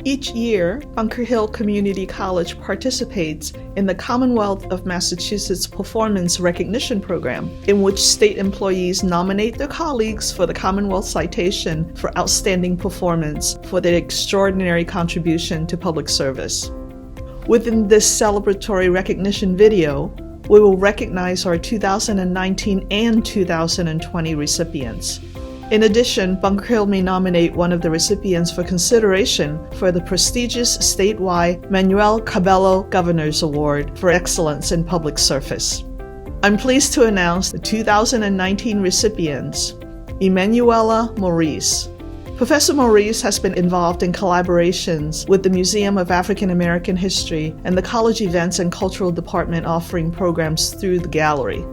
Each year, Bunker Hill Community College participates in the Commonwealth of Massachusetts Performance Recognition Program, in which state employees nominate their colleagues for the Commonwealth Citation for Outstanding Performance for their extraordinary contribution to public service. Within this celebratory recognition video, we will recognize our 2019 and 2020 recipients. In addition, Bunker Hill may nominate one of the recipients for consideration for the prestigious statewide Manuel Cabello Governor's Award for Excellence in Public Service. I'm pleased to announce the 2019 recipients: Emanuela Maurice. Professor Maurice has been involved in collaborations with the Museum of African American History and the College Events and Cultural Department, offering programs through the gallery.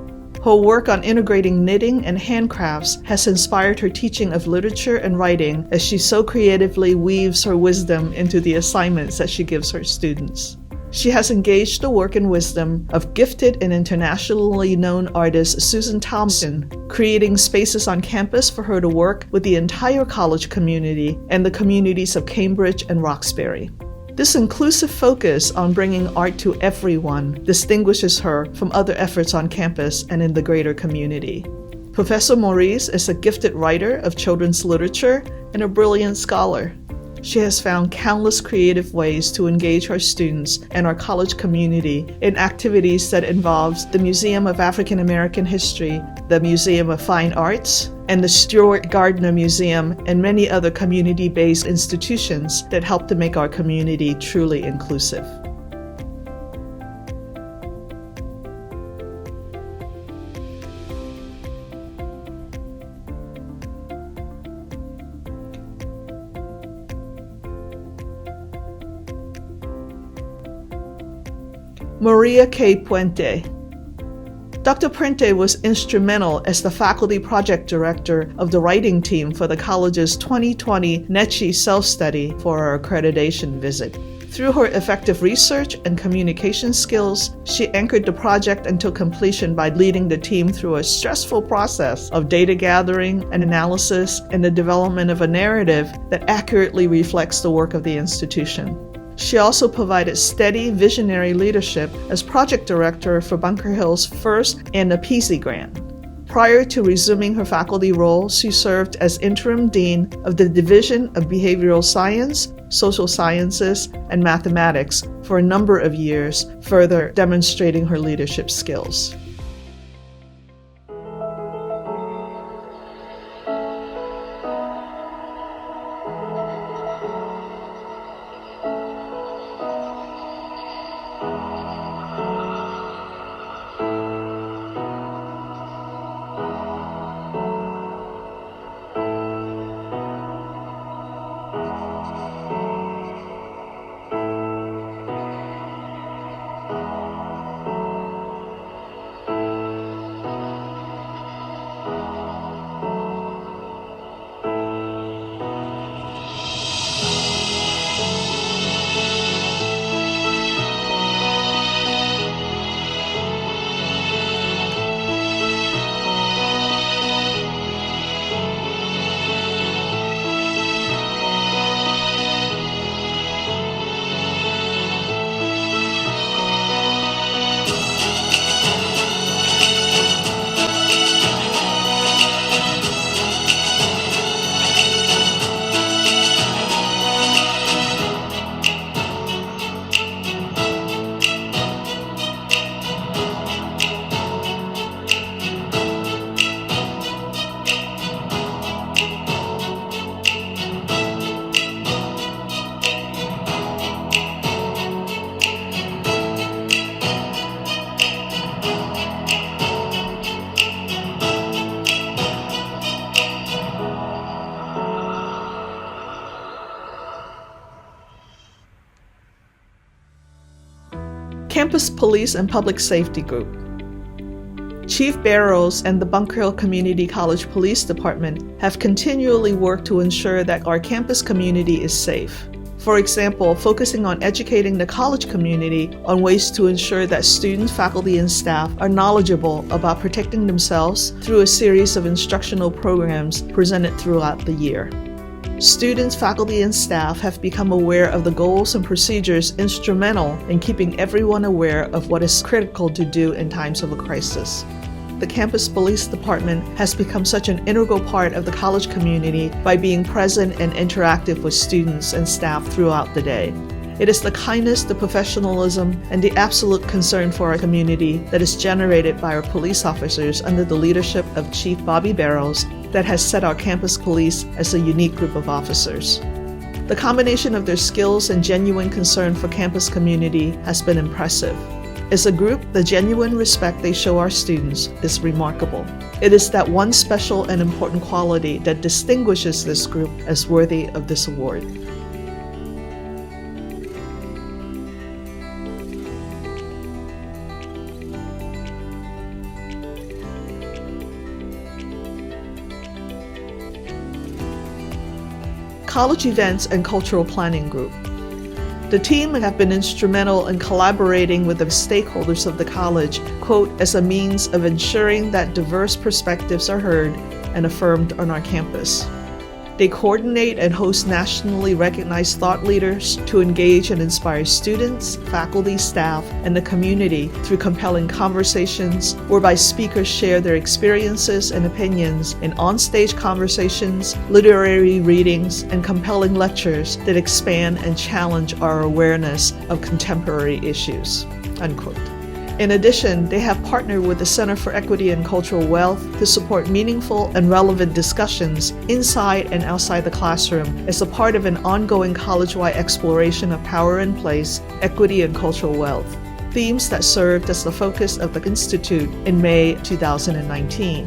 Her work on integrating knitting and handcrafts has inspired her teaching of literature and writing, as she so creatively weaves her wisdom into the assignments that she gives her students. She has engaged the work and wisdom of gifted and internationally known artist Susan Thompson, creating spaces on campus for her to work with the entire college community and the communities of Cambridge and Roxbury. This inclusive focus on bringing art to everyone distinguishes her from other efforts on campus and in the greater community. Professor Maurice is a gifted writer of children's literature and a brilliant scholar. She has found countless creative ways to engage her students and our college community in activities that involves the Museum of African American History, the Museum of Fine Arts, and the Stewart Gardner Museum, and many other community-based institutions that help to make our community truly inclusive. Maria K. Puente. Dr. Puente was instrumental as the faculty project director of the writing team for the college's 2020 NECHI self-study for our accreditation visit. Through her effective research and communication skills, she anchored the project until completion by leading the team through a stressful process of data gathering and analysis and the development of a narrative that accurately reflects the work of the institution. She also provided steady, visionary leadership as project director for Bunker Hill's first ANAPISI grant. Prior to resuming her faculty role, she served as interim dean of the Division of Behavioral Science, Social Sciences, and Mathematics for a number of years, further demonstrating her leadership skills. Campus Police and Public Safety Group. Chief Barrows and the Bunker Hill Community College Police Department have continually worked to ensure that our campus community is safe. For example, focusing on educating the college community on ways to ensure that students, faculty, and staff are knowledgeable about protecting themselves through a series of instructional programs presented throughout the year. Students, faculty, and staff have become aware of the goals and procedures instrumental in keeping everyone aware of what is critical to do in times of a crisis. The campus police department has become such an integral part of the college community by being present and interactive with students and staff throughout the day. It is the kindness, the professionalism, and the absolute concern for our community that is generated by our police officers under the leadership of Chief Bobby Barrows that has set our campus police as a unique group of officers. The combination of their skills and genuine concern for campus community has been impressive. As a group, the genuine respect they show our students is remarkable. It is that one special and important quality that distinguishes this group as worthy of this award. College Events and Cultural Planning Group. The team have been instrumental in collaborating with the stakeholders of the college, quote, as a means of ensuring that diverse perspectives are heard and affirmed on our campus. They coordinate and host nationally recognized thought leaders to engage and inspire students, faculty, staff, and the community through compelling conversations whereby speakers share their experiences and opinions in on-stage conversations, literary readings, and compelling lectures that expand and challenge our awareness of contemporary issues, unquote. In addition, they have partnered with the Center for Equity and Cultural Wealth to support meaningful and relevant discussions inside and outside the classroom as a part of an ongoing college-wide exploration of power and place, equity, and cultural wealth, themes that served as the focus of the Institute in May 2019.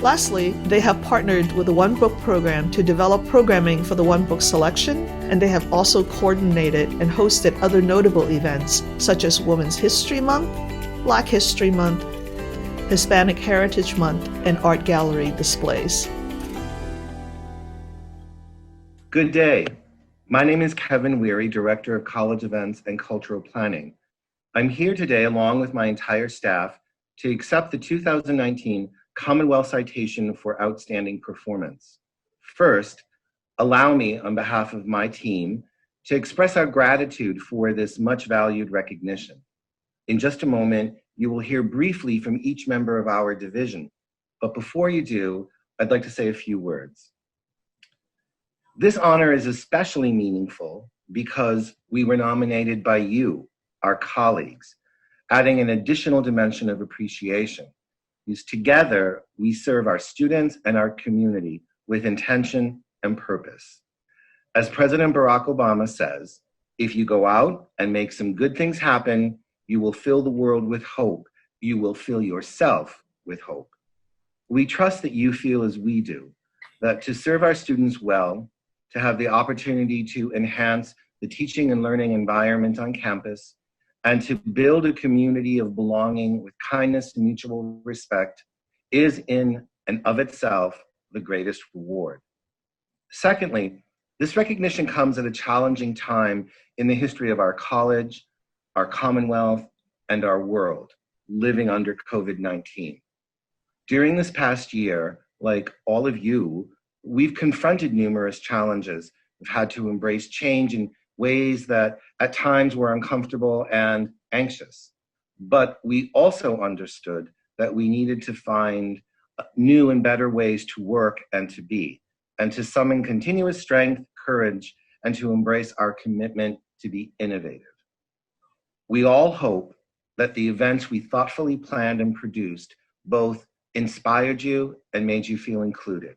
Lastly, they have partnered with the One Book program to develop programming for the One Book selection, and they have also coordinated and hosted other notable events such as Women's History Month, Black History Month, Hispanic Heritage Month, and art gallery displays. Good day. My name is Kevin Weary, Director of College Events and Cultural Planning. I'm here today along with my entire staff to accept the 2019 Commonwealth Citation for Outstanding Performance. First, allow me, on behalf of my team, to express our gratitude for this much valued recognition. In just a moment, you will hear briefly from each member of our division. But before you do, I'd like to say a few words. This honor is especially meaningful because we were nominated by you, our colleagues, adding an additional dimension of appreciation. Because together, we serve our students and our community with intention and purpose. As President Barack Obama says, if you go out and make some good things happen, you will fill the world with hope. You will fill yourself with hope. We trust that you feel as we do, that to serve our students well, to have the opportunity to enhance the teaching and learning environment on campus, and to build a community of belonging with kindness and mutual respect is in and of itself the greatest reward. Secondly, this recognition comes at a challenging time in the history of our college, our Commonwealth, and our world living under COVID-19. During this past year, like all of you, we've confronted numerous challenges. We've had to embrace change in ways that at times were uncomfortable and anxious. But we also understood that we needed to find new and better ways to work and to be, and to summon continuous strength, courage, and to embrace our commitment to be innovative. We all hope that the events we thoughtfully planned and produced both inspired you and made you feel included.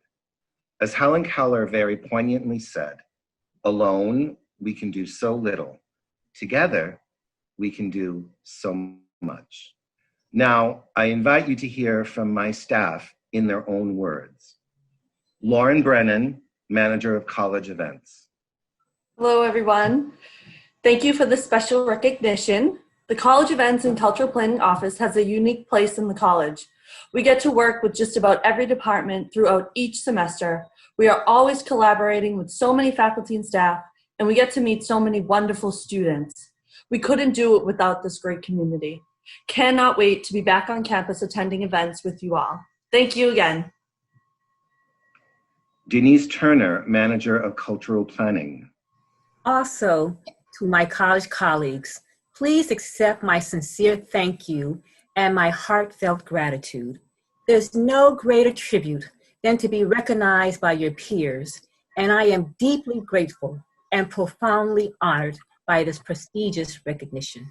As Helen Keller very poignantly said, alone, we can do so little. Together, we can do so much. Now, I invite you to hear from my staff in their own words. Lauren Brennan, Manager of College Events. Hello, everyone. Thank you for this special recognition. The College Events and Cultural Planning Office has a unique place in the college. We get to work with just about every department throughout each semester. We are always collaborating with so many faculty and staff, and we get to meet so many wonderful students. We couldn't do it without this great community. Cannot wait to be back on campus attending events with you all. Thank you again. Denise Turner, Manager of Cultural Planning. Also, to my college colleagues, please accept my sincere thank you and my heartfelt gratitude. There's no greater tribute than to be recognized by your peers, and I am deeply grateful and profoundly honored by this prestigious recognition.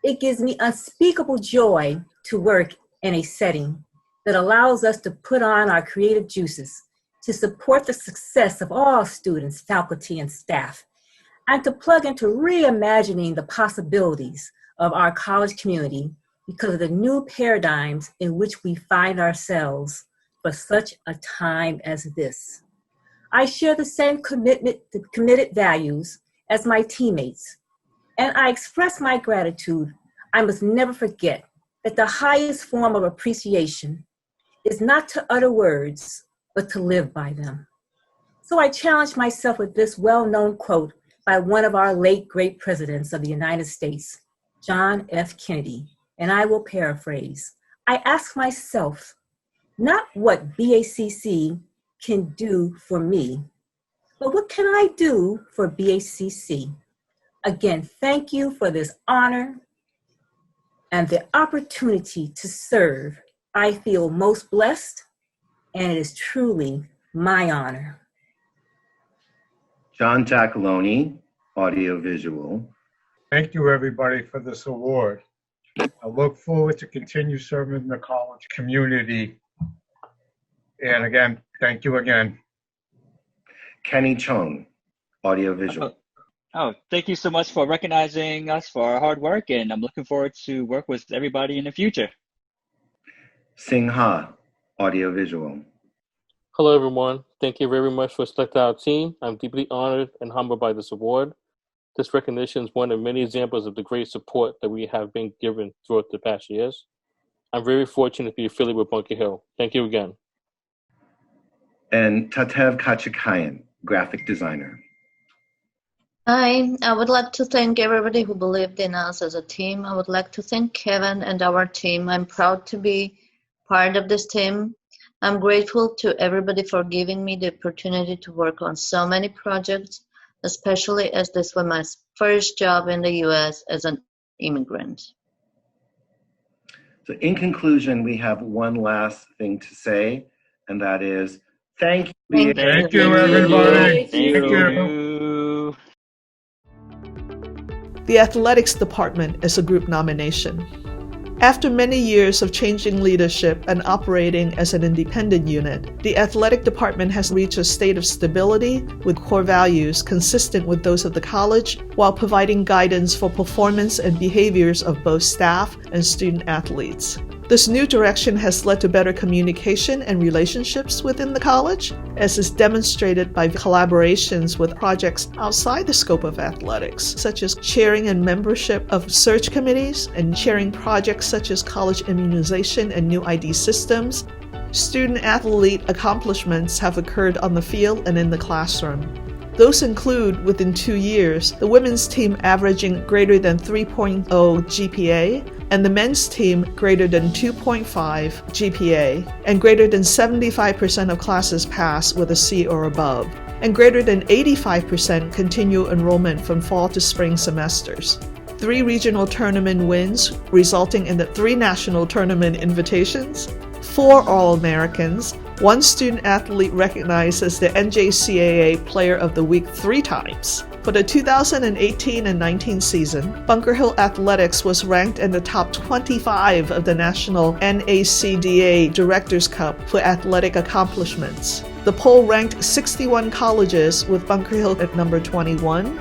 It gives me unspeakable joy to work in a setting that allows us to put on our creative juices to support the success of all students, faculty, and staff, and to plug into reimagining the possibilities of our college community because of the new paradigms in which we find ourselves for such a time as this. I share the same committed values as my teammates, and I express my gratitude. I must never forget that the highest form of appreciation is not to utter words, but to live by them. So I challenge myself with this well-known quote by one of our late great presidents of the United States, John F. Kennedy, and I will paraphrase. I ask myself, not what BACC can do for me, but what can I do for BACC? Again, thank you for this honor and the opportunity to serve. I feel most blessed, and it is truly my honor. John Giacalone, Audiovisual. Thank you, everybody, for this award. I look forward to continue serving the college community. And again, thank you again. Kenny Chung, Audiovisual. Thank you so much for recognizing us for our hard work, and I'm looking forward to work with everybody in the future. Sing Ha, Audiovisual. Hello, everyone. Thank you very much for selecting our team. I'm deeply honored and humbled by this award. This recognition is one of many examples of the great support that we have been given throughout the past years. I'm very fortunate to be affiliated with Bunker Hill. Thank you again. And Tatev Kachikayan, Graphic Designer. Hi, I would like to thank everybody who believed in us as a team. I would like to thank Kevin and our team. I'm proud to be part of this team. I'm grateful to everybody for giving me the opportunity to work on so many projects, especially as this was my first job in the U.S. as an immigrant. So in conclusion, we have one last thing to say, and that is, thank you. Thank you, everybody. Thank you. The Athletics Department is a group nomination. After many years of changing leadership and operating as an independent unit, the Athletic Department has reached a state of stability with core values consistent with those of the college, while providing guidance for performance and behaviors of both staff and student athletes. This new direction has led to better communication and relationships within the college, as is demonstrated by collaborations with projects outside the scope of athletics, such as chairing and membership of search committees and chairing projects such as college immunization and new ID systems. Student-athlete accomplishments have occurred on the field and in the classroom. Those include, within 2 years, the women's team averaging greater than 3.0 GPA, and the men's team greater than 2.5 GPA, and greater than 75% of classes pass with a C or above, and greater than 85% continue enrollment from fall to spring semesters. 3 regional tournament wins, resulting in the 3 national tournament invitations, 4 All-Americans, 1 student athlete recognized as the NJCAA Player of the Week 3 times. For the 2018 and 19 season, Bunker Hill Athletics was ranked in the top 25 of the National NACDA Directors Cup for athletic accomplishments. The poll ranked 61 colleges, with Bunker Hill at number 21.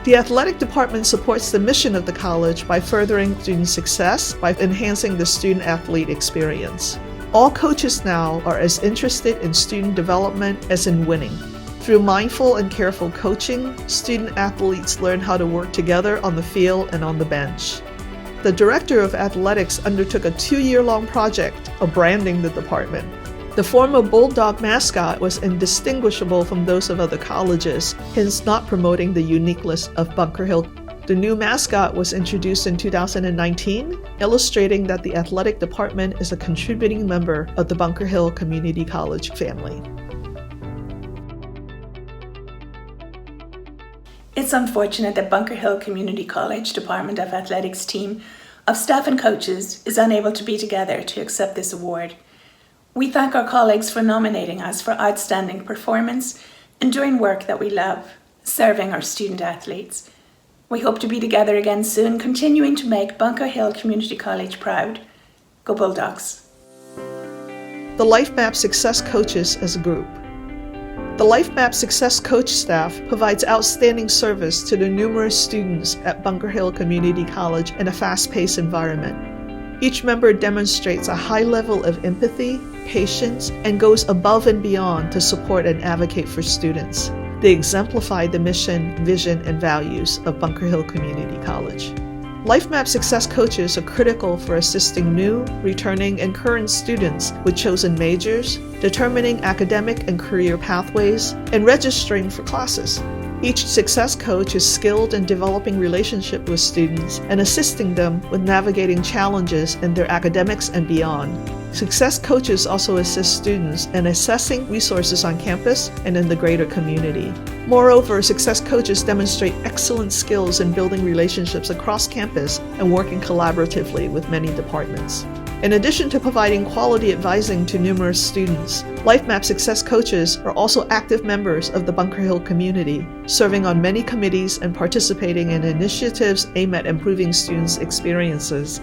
The athletic department supports the mission of the college by furthering student success by enhancing the student-athlete experience. All coaches now are as interested in student development as in winning. Through mindful and careful coaching, student-athletes learn how to work together on the field and on the bench. The director of athletics undertook a 2-year-long project of branding the department. The former Bulldog mascot was indistinguishable from those of other colleges, hence not promoting the uniqueness of Bunker Hill. The new mascot was introduced in 2019, illustrating that the athletic department is a contributing member of the Bunker Hill Community College family. It's unfortunate that Bunker Hill Community College Department of Athletics team of staff and coaches is unable to be together to accept this award. We thank our colleagues for nominating us for outstanding performance and doing work that we love, serving our student athletes. We hope to be together again soon, continuing to make Bunker Hill Community College proud. Go Bulldogs. The LifeMap Success Coaches as a group. The LifeMap Success Coach staff provides outstanding service to the numerous students at Bunker Hill Community College in a fast-paced environment. Each member demonstrates a high level of empathy, patience, and goes above and beyond to support and advocate for students. They exemplify the mission, vision, and values of Bunker Hill Community College. LifeMap Success Coaches are critical for assisting new, returning, and current students with chosen majors, determining academic and career pathways, and registering for classes. Each success coach is skilled in developing relationships with students and assisting them with navigating challenges in their academics and beyond. Success coaches also assist students in assessing resources on campus and in the greater community. Moreover, success coaches demonstrate excellent skills in building relationships across campus and working collaboratively with many departments. In addition to providing quality advising to numerous students, LifeMap Success Coaches are also active members of the Bunker Hill community, serving on many committees and participating in initiatives aimed at improving students' experiences.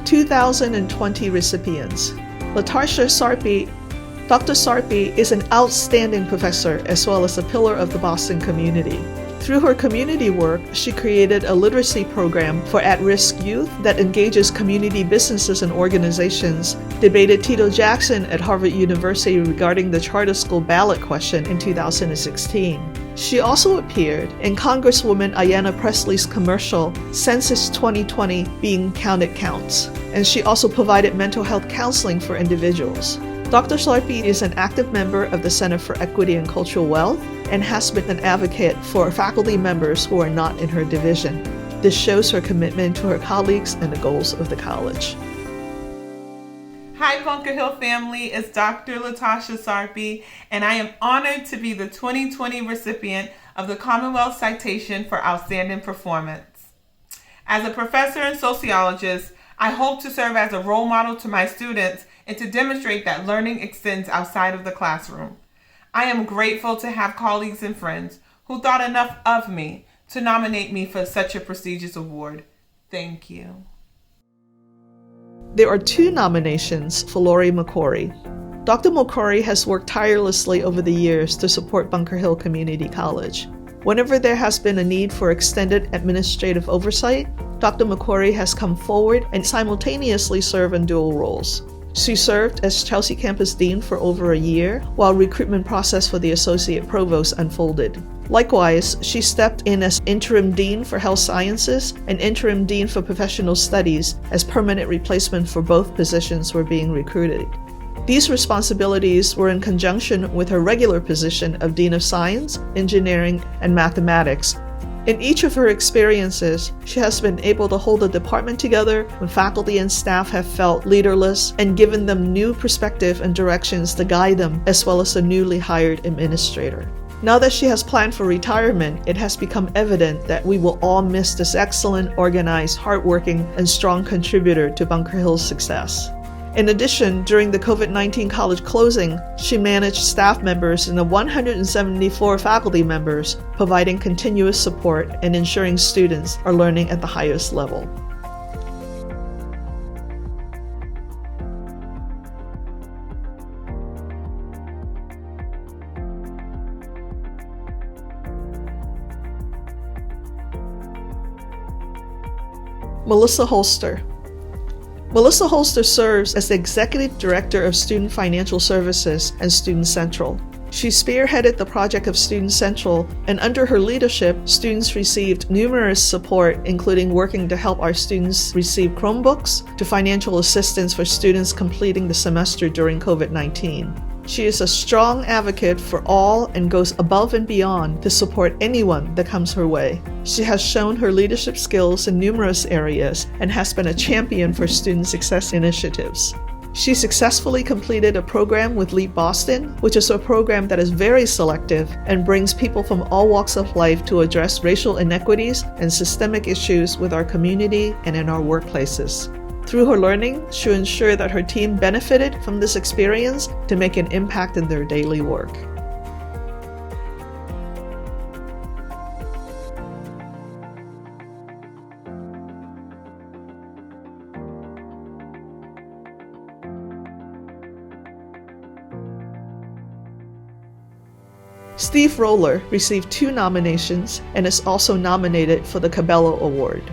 (2020) recipients. Latasha Sarpy. Dr. Sarpy is an outstanding professor as well as a pillar of the Boston community. Through her community work, she created a literacy program for at-risk youth that engages community businesses and organizations, debated Tito Jackson at Harvard University regarding the charter school ballot question in 2016. She also appeared in Congresswoman Ayanna Pressley's commercial, Census 2020 Being Counted Counts, and she also provided mental health counseling for individuals. Dr. Sarpy is an active member of the Center for Equity and Cultural Wealth and has been an advocate for faculty members who are not in her division. This shows her commitment to her colleagues and the goals of the college. Hi Bunker Hill family, it's Dr. Latasha Sarpy, and I am honored to be the 2020 recipient of the Commonwealth Citation for Outstanding Performance. As a professor and sociologist, I hope to serve as a role model to my students and to demonstrate that learning extends outside of the classroom. I am grateful to have colleagues and friends who thought enough of me to nominate me for such a prestigious award. Thank you. There are 2 nominations for Lori McCory. Dr. McCory has worked tirelessly over the years to support Bunker Hill Community College. Whenever there has been a need for extended administrative oversight, Dr. McCory has come forward and simultaneously served in dual roles. She served as Chelsea Campus Dean for over a year, while recruitment process for the Associate Provost unfolded. Likewise, she stepped in as Interim Dean for Health Sciences and Interim Dean for Professional Studies as permanent replacement for both positions were being recruited. These responsibilities were in conjunction with her regular position of Dean of Science, Engineering, and Mathematics. In each of her experiences, she has been able to hold the department together when faculty and staff have felt leaderless and given them new perspective and directions to guide them, as well as a newly hired administrator. Now that she has planned for retirement, it has become evident that we will all miss this excellent, organized, hardworking, and strong contributor to Bunker Hill's success. In addition, during the COVID-19 college closing, she managed staff members and the 174 faculty members, providing continuous support and ensuring students are learning at the highest level. Melissa Holster. Melissa Holster serves as the Executive Director of Student Financial Services and Student Central. She spearheaded the project of Student Central, and under her leadership, students received numerous support, including working to help our students receive Chromebooks, to financial assistance for students completing the semester during COVID-19. She is a strong advocate for all and goes above and beyond to support anyone that comes her way. She has shown her leadership skills in numerous areas and has been a champion for student success initiatives. She successfully completed a program with Leap Boston, which is a program that is very selective and brings people from all walks of life to address racial inequities and systemic issues with our community and in our workplaces. Through her learning, she ensured that her team benefited from this experience to make an impact in their daily work. Steve Roller received 2 nominations and is also nominated for the Cabello Award.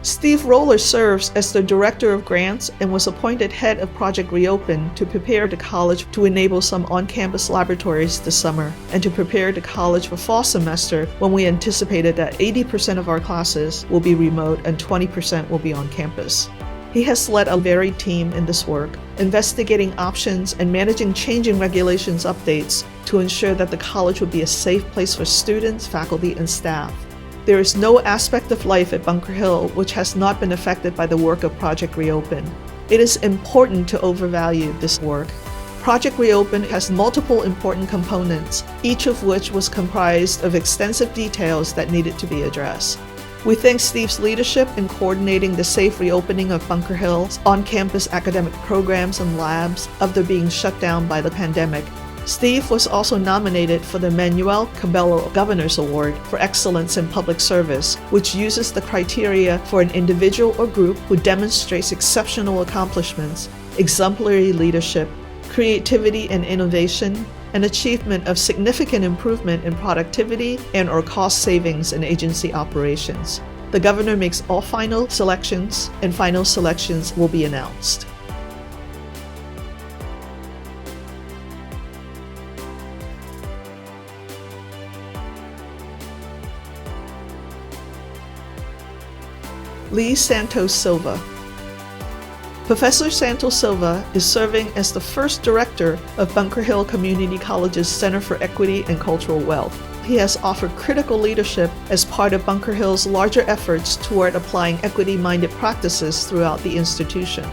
Steve Roller serves as the Director of Grants and was appointed head of Project Reopen to prepare the college to enable some on-campus laboratories this summer and to prepare the college for fall semester when we anticipated that 80% of our classes will be remote and 20% will be on campus. He has led a varied team in this work, investigating options and managing changing regulations updates to ensure that the college would be a safe place for students, faculty, and staff. There is no aspect of life at Bunker Hill which has not been affected by the work of Project Reopen. It is important to overvalue this work. Project Reopen has multiple important components, each of which was comprised of extensive details that needed to be addressed. We thank Steve's leadership in coordinating the safe reopening of Bunker Hill's on-campus academic programs and labs after being shut down by the pandemic. Steve was also nominated for the Manuel Cabello Governor's Award for Excellence in Public Service, which uses the criteria for an individual or group who demonstrates exceptional accomplishments, exemplary leadership, creativity and innovation, and achievement of significant improvement in productivity and/or cost savings in agency operations. The governor makes all final selections, and final selections will be announced. Lee Santos Silva. Professor Santos Silva is serving as the first director of Bunker Hill Community College's Center for Equity and Cultural Wealth. He has offered critical leadership as part of Bunker Hill's larger efforts toward applying equity-minded practices throughout the institution.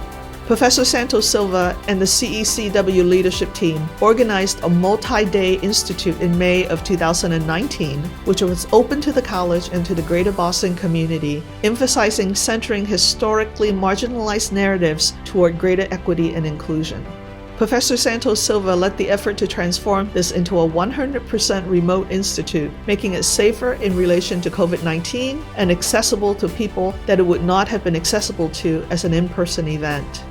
Professor Santos Silva and the CECW leadership team organized a multi-day institute in May of 2019, which was open to the college and to the greater Boston community, emphasizing centering historically marginalized narratives toward greater equity and inclusion. Professor Santos Silva led the effort to transform this into a 100% remote institute, making it safer in relation to COVID-19 and accessible to people that it would not have been accessible to as an in-person event.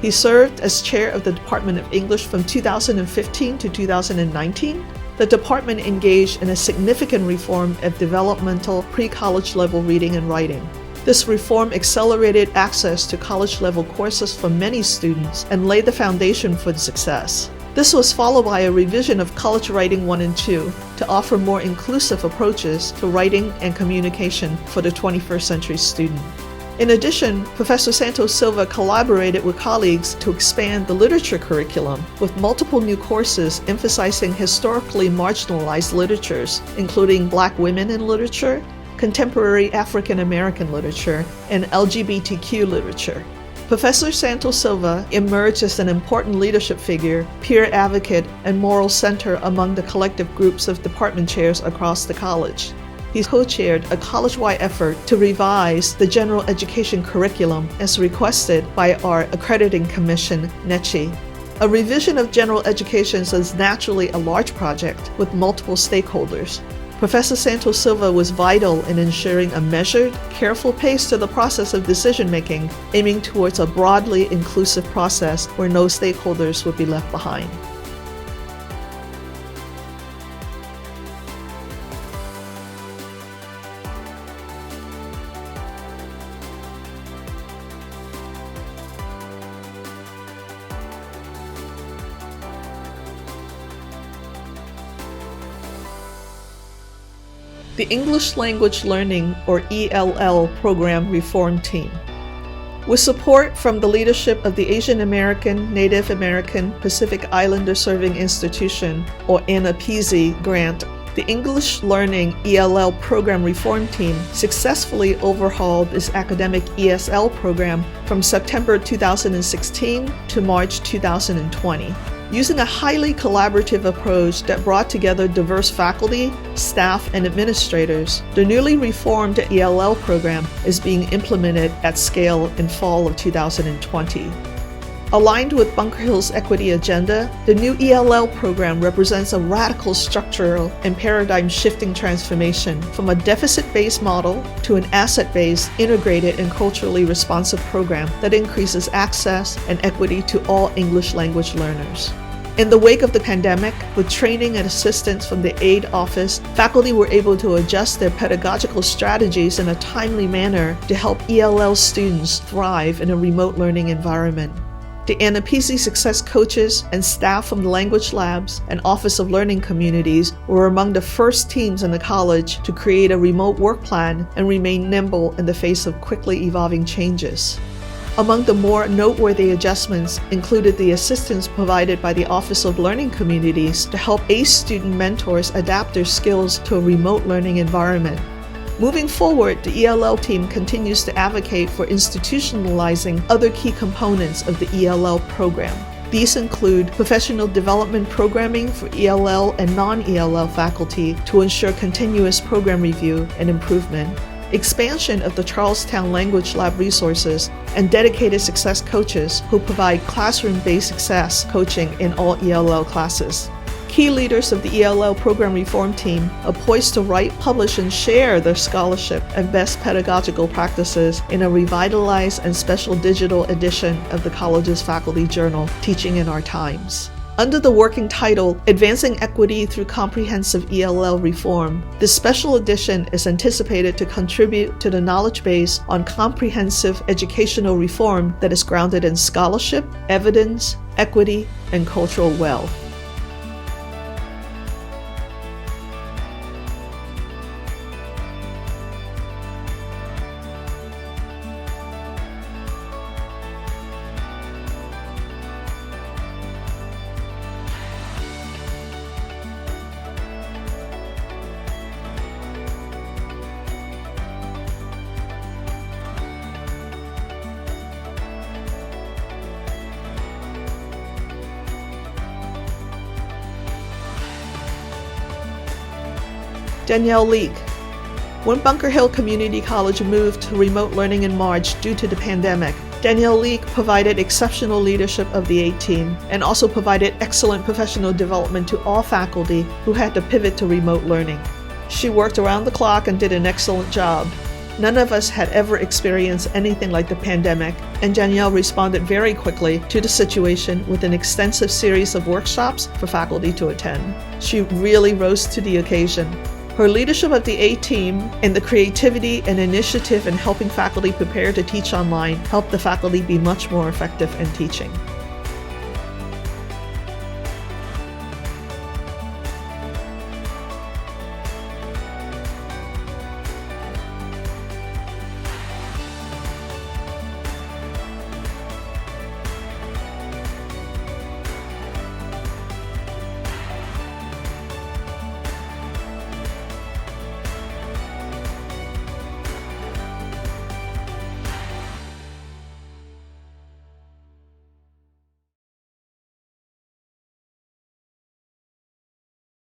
He served as chair of the Department of English from 2015 to 2019. The department engaged in a significant reform of developmental pre-college level reading and writing. This reform accelerated access to college-level courses for many students and laid the foundation for the success. This was followed by a revision of College Writing 1 and 2 to offer more inclusive approaches to writing and communication for the 21st century student. In addition, Professor Santos Silva collaborated with colleagues to expand the literature curriculum with multiple new courses emphasizing historically marginalized literatures, including Black women in literature, contemporary African American literature, and LGBTQ literature. Professor Santos Silva emerged as an important leadership figure, peer advocate, and moral center among the collective groups of department chairs across the college. He co-chaired a college-wide effort to revise the general education curriculum as requested by our accrediting commission, NECHI. A revision of general education is naturally a large project with multiple stakeholders. Professor Santos Silva was vital in ensuring a measured, careful pace to the process of decision-making, aiming towards a broadly inclusive process where no stakeholders would be left behind. the English Language Learning, or ELL, program reform team. With support from the leadership of the Asian American, Native American, Pacific Islander Serving Institution, or ANAPISI grant, the English Learning ELL program reform team successfully overhauled its academic ESL program from September 2016 to March 2020. Using a highly collaborative approach that brought together diverse faculty, staff, and administrators, the newly reformed ELL program is being implemented at scale in fall of 2020. Aligned with Bunker Hill's equity agenda, the new ELL program represents a radical structural and paradigm-shifting transformation from a deficit-based model to an asset-based, integrated, and culturally responsive program that increases access and equity to all English language learners. In the wake of the pandemic, with training and assistance from the AID office, faculty were able to adjust their pedagogical strategies in a timely manner to help ELL students thrive in a remote learning environment. The ANAPISI Success Coaches and staff from the Language Labs and Office of Learning Communities were among the first teams in the college to create a remote work plan and remain nimble in the face of quickly evolving changes. Among the more noteworthy adjustments included the assistance provided by the Office of Learning Communities to help ACE student mentors adapt their skills to a remote learning environment. Moving forward, the ELL team continues to advocate for institutionalizing other key components of the ELL program. These include professional development programming for ELL and non-ELL faculty to ensure continuous program review and improvement, expansion of the Charlestown Language Lab resources, and dedicated success coaches who provide classroom-based success coaching in all ELL classes. Key leaders of the ELL program reform team are poised to write, publish, and share their scholarship and best pedagogical practices in a revitalized and special digital edition of the college's faculty journal, Teaching in Our Times. Under the working title, Advancing Equity Through Comprehensive ELL Reform, this special edition is anticipated to contribute to the knowledge base on comprehensive educational reform that is grounded in scholarship, evidence, equity, and cultural wealth. Danielle Leake. When Bunker Hill Community College moved to remote learning in March due to the pandemic, Danielle Leake provided exceptional leadership of the AID team and also provided excellent professional development to all faculty who had to pivot to remote learning. She worked around the clock and did an excellent job. None of us had ever experienced anything like the pandemic, and Danielle responded very quickly to the situation with an extensive series of workshops for faculty to attend. She really rose to the occasion. Her leadership of the AID team and the creativity and initiative in helping faculty prepare to teach online helped the faculty be much more effective in teaching.